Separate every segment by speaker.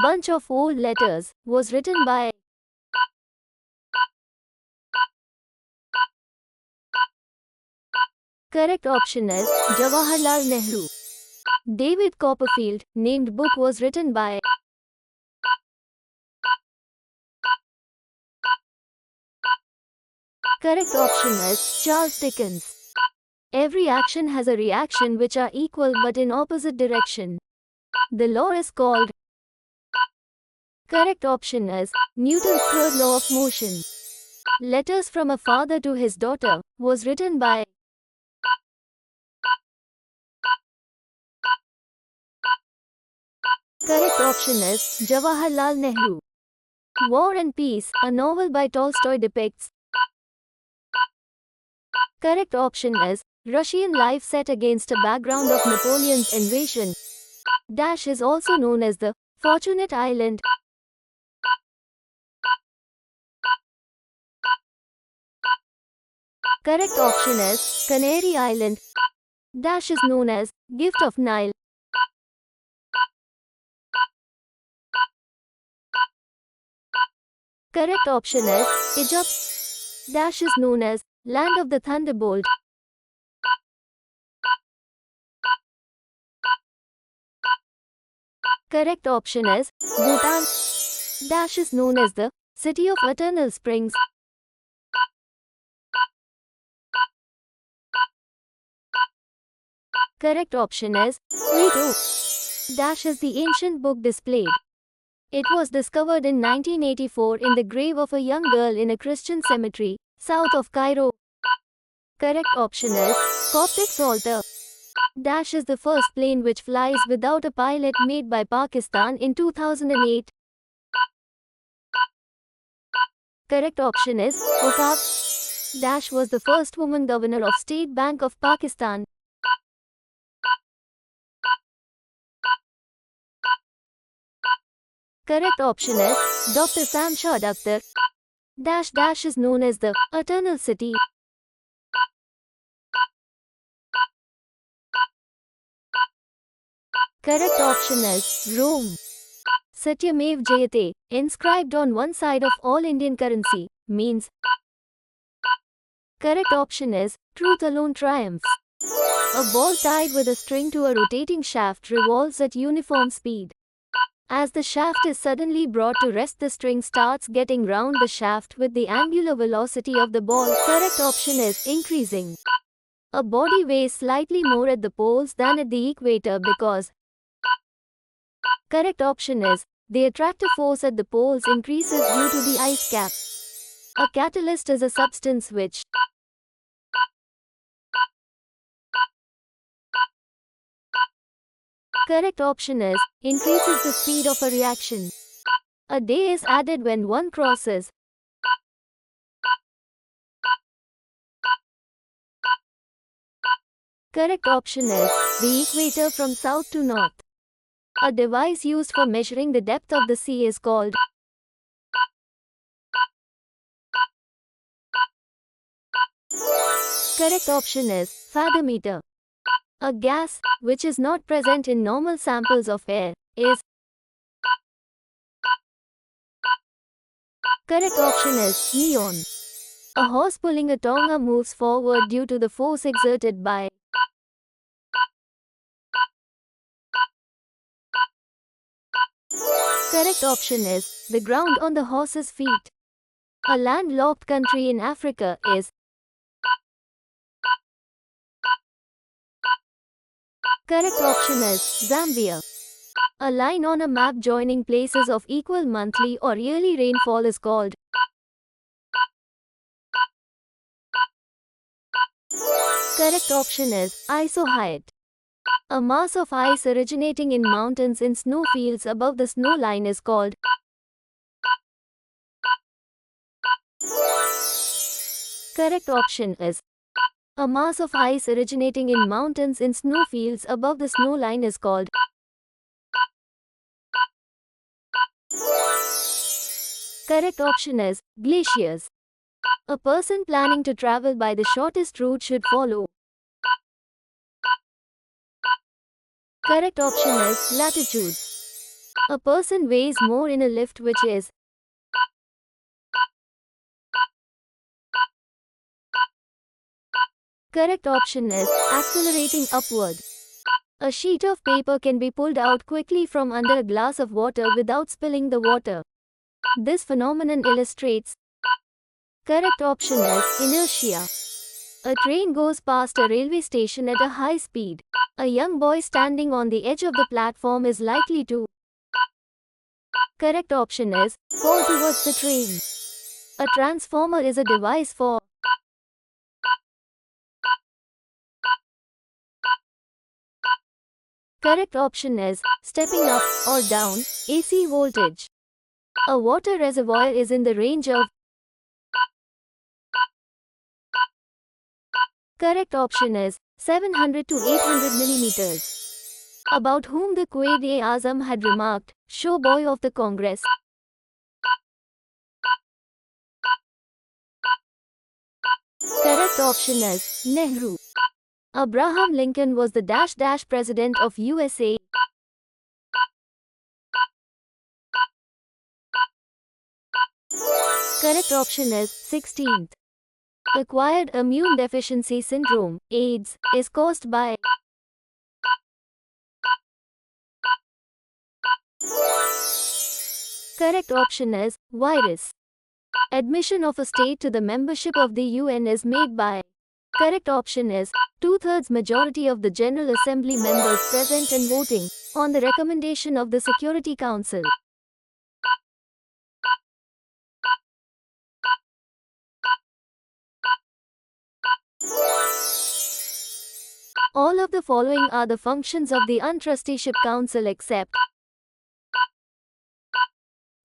Speaker 1: Bunch of Old Letters was written by. Correct option is Jawaharlal Nehru. David Copperfield named book was written by. Correct option is Charles Dickens. Every action has a reaction which are equal but in opposite direction. The law is called. Correct option is Newton's third law of motion. Letters from a father to his daughter was written by. Correct option is Jawaharlal Nehru. War and Peace, a novel by Tolstoy depicts. Correct option is Russian life set against a background of Napoleon's invasion. Dash is also known as the Fortunate Island. Correct option is Canary Island. Dash is known as Gift of Nile. Correct option is Egypt. Dash is known as Land of the Thunderbolt. Correct option is Bhutan. Dash is known as the City of Eternal Springs. Correct option is Quito. Dash is the ancient book displayed. It was discovered in 1984 in the grave of a young girl in a Christian cemetery, south of Cairo. Correct option is Coptic Psalter. Dash is the first plane which flies without a pilot made by Pakistan in 2008. Correct option is Okaf. Dash was the first woman governor of State Bank of Pakistan. Correct option is Dr. Samshad Akhtar. Dash is known as the Eternal City. Correct option is Rome. Satyamev Jayate, inscribed on one side of all Indian currency, means. Correct option is Truth alone triumphs. A ball tied with a string to a rotating shaft revolves at uniform speed. As the shaft is suddenly brought to rest, the string starts getting round the shaft with the angular velocity of the ball. Correct option is increasing. A body weighs slightly more at the poles than at the equator because. Correct option is the attractive force at the poles increases due to the ice cap. A catalyst is a substance which. Correct option is increases the speed of a reaction. A day is added when one crosses. Correct option is the equator from south to north. A device used for measuring the depth of the sea is called. Correct option is fathometer. A gas, which is not present in normal samples of air, is. Correct option is neon. A horse pulling a tonga moves forward due to the force exerted by. Correct option is the ground on the horse's feet. A landlocked country in Africa is. Correct option is Zambia. A line on a map joining places of equal monthly or yearly rainfall is called. Correct option is isohyet. A mass of ice originating in mountains in snowfields above the snow line is called. Correct option is a mass of ice originating in mountains in snowfields above the snow line is called. Correct option is glaciers. A person planning to travel by the shortest route should follow. Correct option is latitudes. A person weighs more in a lift, which is. Correct option is accelerating upward. A sheet of paper can be pulled out quickly from under a glass of water without spilling the water. This phenomenon illustrates. Correct option is inertia. A train goes past a railway station at a high speed. A young boy standing on the edge of the platform is likely to. Correct option is fall towards the train. A transformer is a device for. Correct option is stepping up or down AC voltage. A water reservoir is in the range of. Correct option is 700 to 800 millimeters. About whom the Quaid-e-Azam had remarked, "Show boy of the Congress." Correct option is Nehru. Abraham Lincoln was the president of USA. Correct option is 16th. Acquired immune deficiency syndrome, AIDS, is caused by. Correct option is virus. Admission of a state to the membership of the UN is made by. Correct option is 2/3 majority of the General Assembly members present and voting on the recommendation of the Security Council. All of the following are the functions of the Untrusteeship Council except.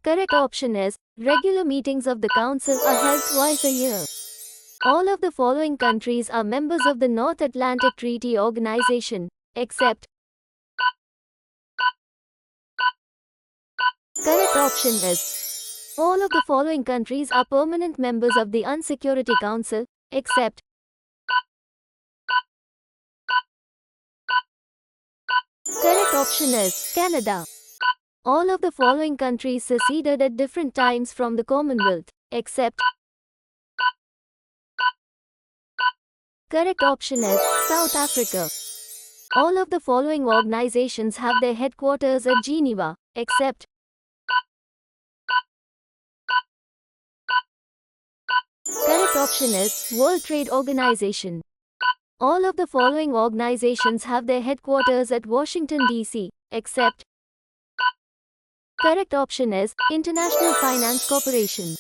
Speaker 1: Correct option is regular meetings of the Council are held twice a year. All of the following countries are members of the North Atlantic Treaty Organization, except. Correct option is all of the following countries are permanent members of the UN-Security Council, except. Correct option is Canada. All of the following countries seceded at different times from the Commonwealth, except. Correct option is South Africa. All of the following organizations have their headquarters at Geneva, except. Correct option is World Trade Organization. All of the following organizations have their headquarters at Washington, D.C., except. Correct option is International Finance Corporation.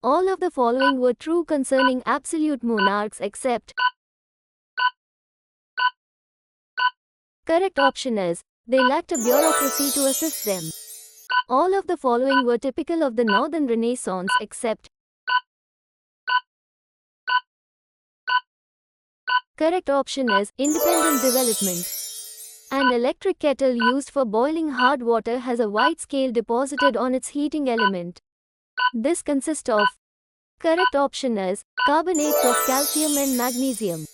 Speaker 1: All of the following were true concerning absolute monarchs except. Correct option is they lacked a bureaucracy to assist them. All of the following were typical of the Northern Renaissance except. Correct option is independent development. An electric kettle used for boiling hard water has a white scale deposited on its heating element. This consists of. Correct option is carbonates of calcium and magnesium.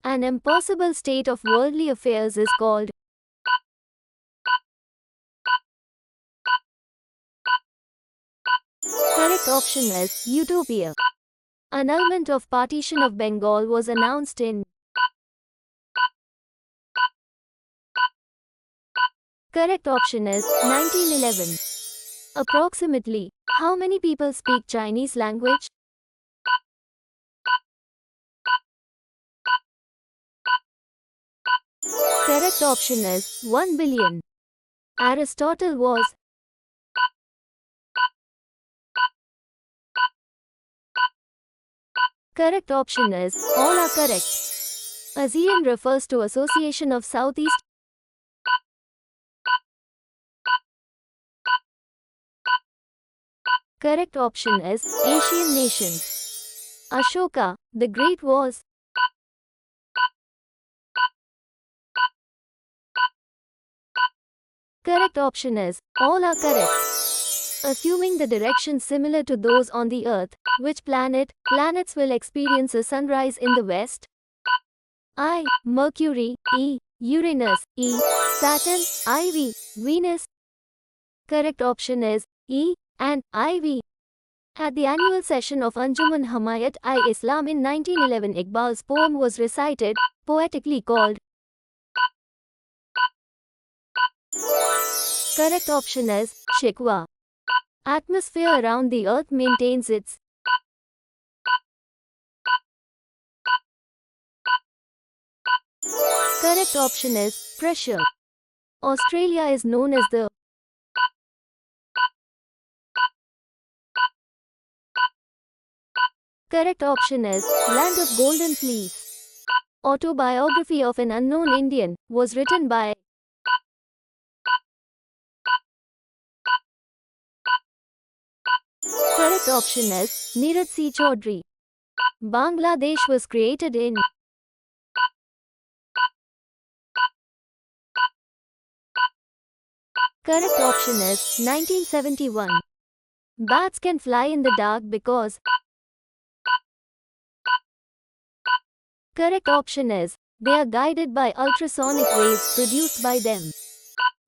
Speaker 1: An impossible state of worldly affairs is called. Correct option is utopia. Annulment of partition of Bengal was announced in. Correct option is 1911. Approximately, how many people speak Chinese language? Correct option is 1 billion. Aristotle was. Correct option is all are correct. ASEAN refers to Association of Southeast. Correct option is Asian nations. Ashoka, the Great was. Correct option is all are correct. Assuming the direction similar to those on the Earth, which planets will experience a sunrise in the west? I. Mercury, E. Uranus, E. Saturn, IV, Venus. Correct option is E and IV. At the annual session of Anjuman Hamayat-i-Islam in 1911, Iqbal's poem was recited, poetically called. Correct option is Shikwa. Atmosphere around the earth maintains its. Correct option is pressure. Australia is known as the. Correct option is Land of Golden Fleece. Autobiography of an Unknown Indian was written by. Correct option is Neeraj C. Chaudhary. Bangladesh was created in. Correct option is 1971. Bats can fly in the dark because. Correct option is they are guided by ultrasonic waves produced by them.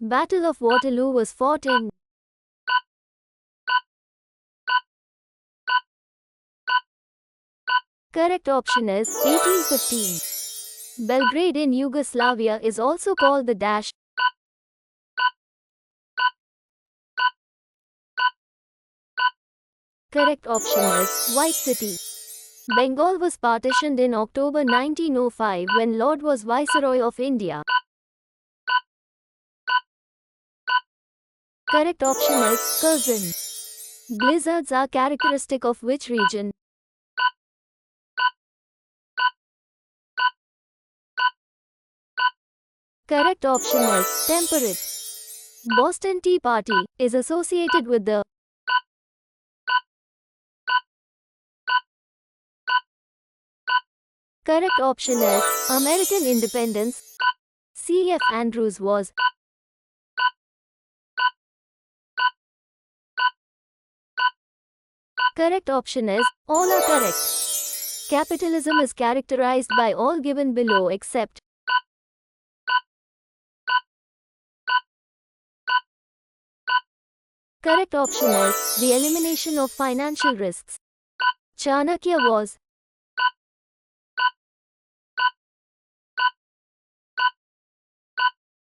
Speaker 1: Battle of Waterloo was fought in. Correct option is 1815. Belgrade in Yugoslavia is also called the dash. Correct option is White City. Bengal was partitioned in October 1905 when Lord was Viceroy of India. Correct option is Curzon. Blizzards are characteristic of which region? Correct option is temperate. Boston Tea Party is associated with the. Correct option is American independence. C.F. Andrews was. Correct option is all are correct. Capitalism is characterized by all given below except. Correct option is the elimination of financial risks. Chanakya was.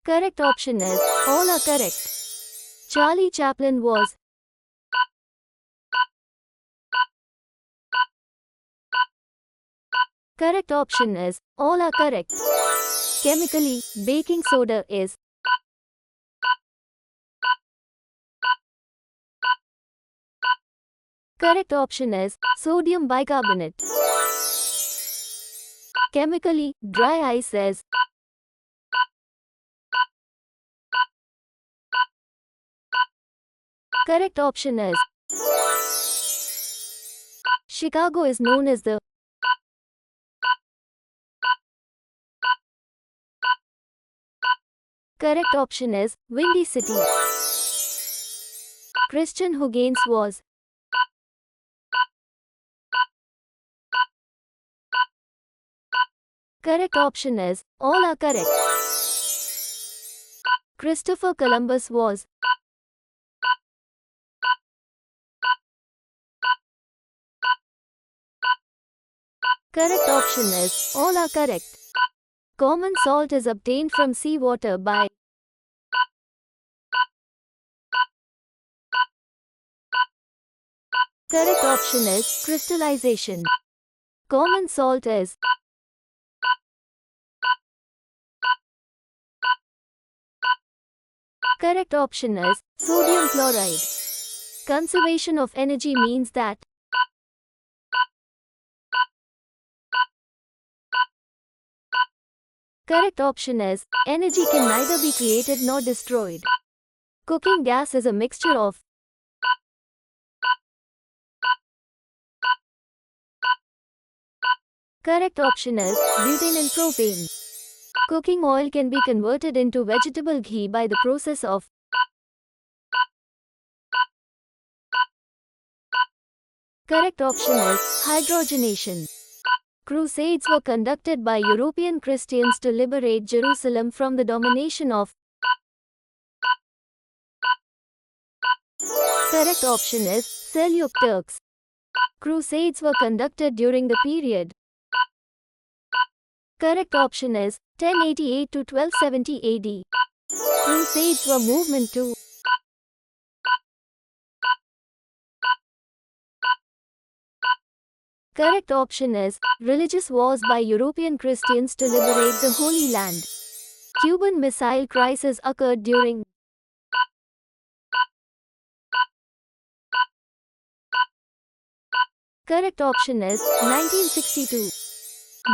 Speaker 1: Correct option is all are correct. Charlie Chaplin was. Correct option is all are correct. Chemically, baking soda is. Correct option is sodium bicarbonate. Chemically, dry ice is. Correct option is Chicago is known as the. Correct option is Windy City. Christian Huygens was. Correct option is all are correct. Christopher Columbus was. Correct option is all are correct. Common salt is obtained from seawater by. Correct option is crystallization. Common salt is. Correct option is sodium chloride. Conservation of energy means that. Correct option is energy can neither be created nor destroyed. Cooking gas is a mixture of. Correct option is butane and propane. Cooking oil can be converted into vegetable ghee by the process of. Correct option is hydrogenation. Crusades were conducted by European Christians to liberate Jerusalem from the domination of. Correct option is Seljuk Turks. Crusades were conducted during the period. Correct option is 1088 to 1270 AD. Crusades were movement to. Correct option is religious wars by European Christians to liberate the Holy Land. Cuban Missile Crisis occurred during. Correct option is 1962.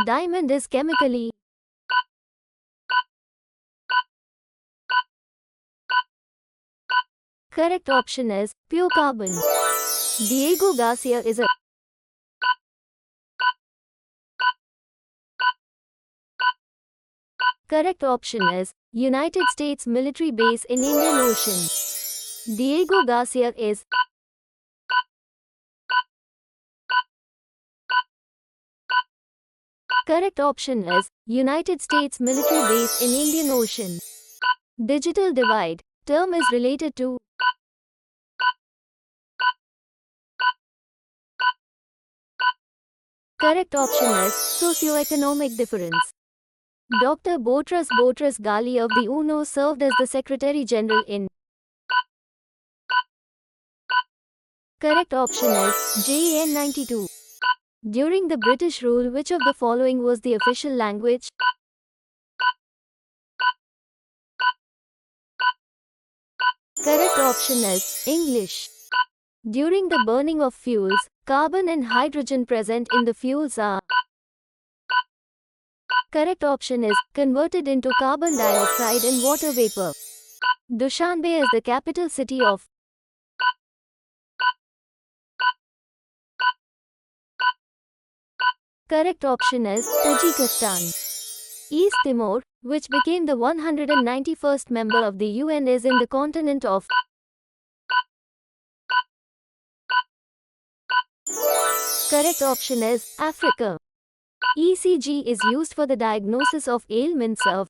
Speaker 1: Diamond is chemically. Correct option is pure carbon. Diego Garcia is a. Correct option is United States military base in Indian Ocean. Diego Garcia is. Correct option is United States military base in Indian Ocean. Digital divide term is related to. Correct option is socioeconomic difference. Dr. Boutros Ghali of the UNO served as the Secretary General in. Correct option is JN 92. During the British rule, which of the following was the official language? Correct option is English. During the burning of fuels, carbon and hydrogen present in the fuels are. Correct option is converted into carbon dioxide and water vapor. Dushanbe is the capital city of. Correct option is Tajikistan. East Timor, which became the 191st member of the UN, is in the continent of. Correct option is Africa. ECG is used for the diagnosis of ailments of.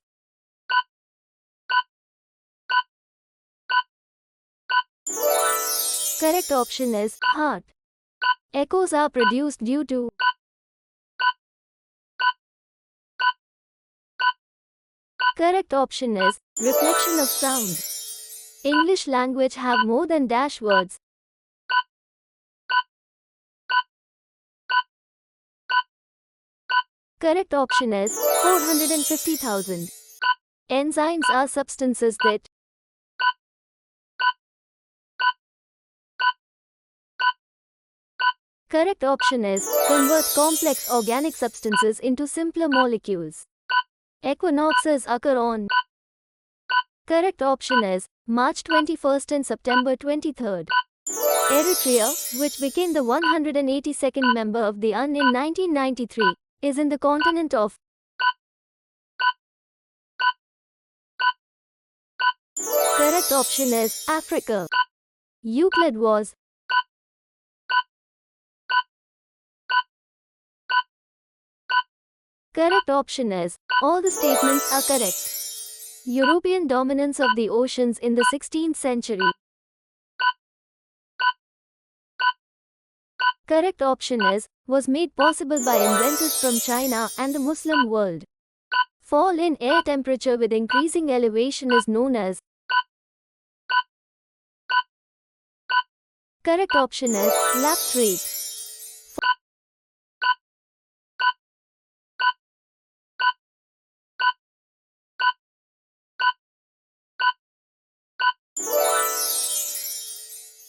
Speaker 1: Correct option is heart. Echoes are produced due to. Correct option is reflection of sound. English language have more than dash words. Correct option is 450,000. Enzymes are substances that. Correct option is convert complex organic substances into simpler molecules. Equinoxes occur on. Correct option is March 21st and September 23rd. Eritrea, which became the 182nd member of the UN in 1993, is in the continent of. Correct option is Africa. Euclid was. Correct option is all the statements are correct. European dominance of the oceans in the 16th century. Correct option is was made possible by inventors from China and the Muslim world. Fall in air temperature with increasing elevation is known as. Correct option is lapse rate.